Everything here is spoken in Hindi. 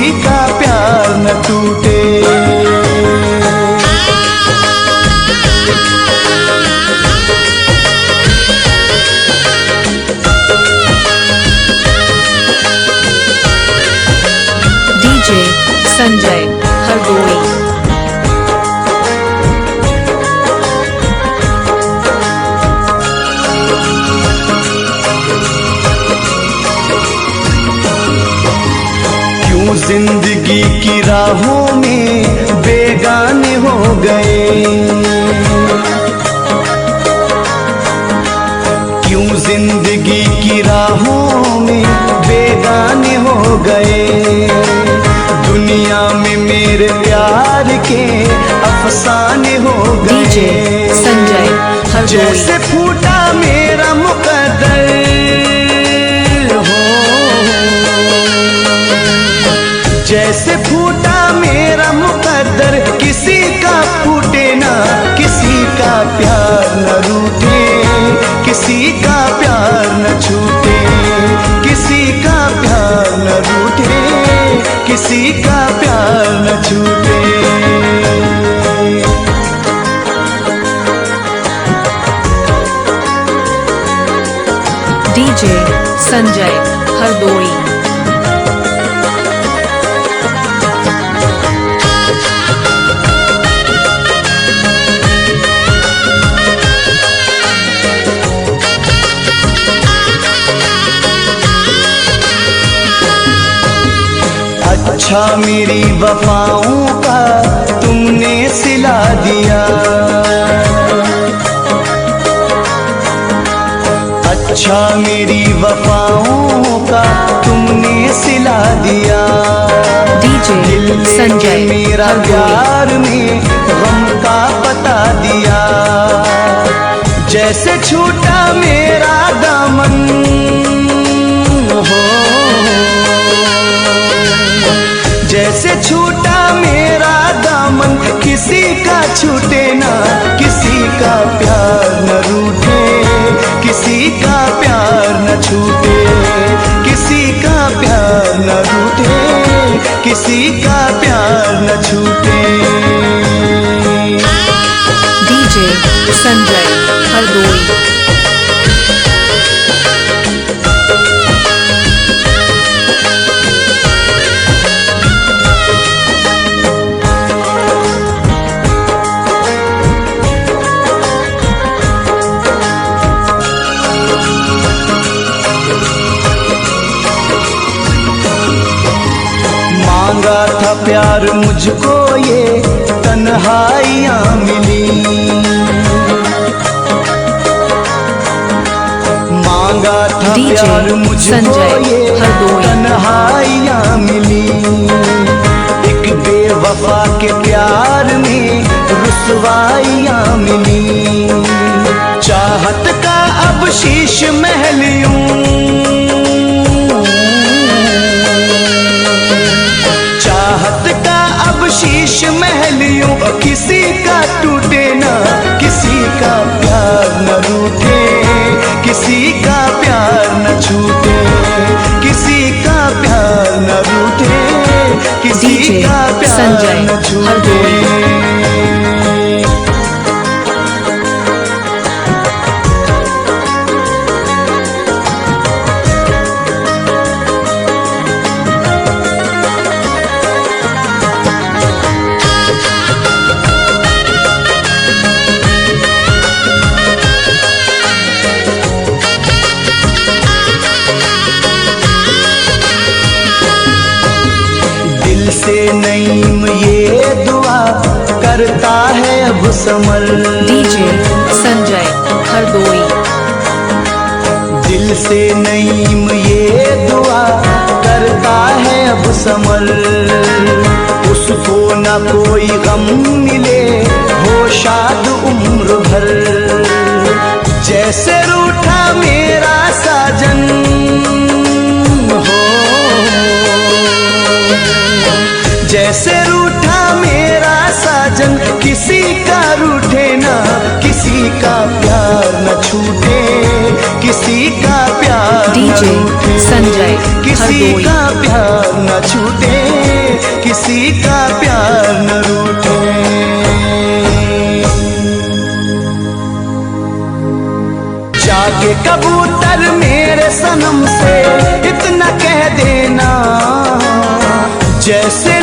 किसी का प्यार न टूटे। डीजे संजय हरदोई। क्यों जिंदगी की राहों में बेगाने हो गए, क्यों जिंदगी की राहों में बेगाने हो गए। दुनिया में मेरे प्यार के अफसाने हो गए। डीजे संजय हरदोई। जैसे फूटा मेरा मुकद्दर हो, जैसे फूटा मेरा मुकद्दर, किसी का फूटे ना, किसी का प्यार न रूठे, किसी का प्यार न छूटे, किसी का प्यार न रूठे, किसी का प्यार न छूटे। डीजे संजय हरदोई। अच्छा मेरी वफाओं का तुमने सिला दिया, अच्छा मेरी वफाओं का तुमने सिला दिया। डीजे संजय मेरा प्यार में गम का बता दिया। जैसे छूटा मेरा दामन हो, जैसे छूटा मेरा दामन, किसी का छूटे ना, किसी का प्यार न रूठे, किसी का प्यार न छूटे, किसी का प्यार न रूठे, किसी का प्यार न छूटे। डीजे संजय हरदोई। मांगा था प्यार मुझको ये तन्हाइयाँ मिली, मांगा था प्यार मुझको ये तन्हाइयाँ मिली। एक बेवफा के प्यार में रुसवाइयाँ मिली। चाहत का अब शीश महल यूं, चाहत का अब शीश महल यूं, किसी का टूटे ना, किसी का प्यार न रूठे, किसी का प्यार न छूटे, किसी का प्यार न रूठे, किसी का प्यार न छूटे। से नईम ये दुआ करता है अब समर। डीजे संजय हरदोई। दिल से नईम ये दुआ करता है अब समर। उसको न कोई गम मिले, हो शाद उम्र भर। जैसे रूठा मेरा साजन हो, जैसे रूठा मेरा साजन, किसी का रूठे ना, किसी का प्यार न छूटे, किसी का प्यार डीजे संजय किसी हरदोई का प्यार न छूटे, किसी का प्यार न रूठे। जाके कबूतर मेरे सनम से इतना कह देना, जैसे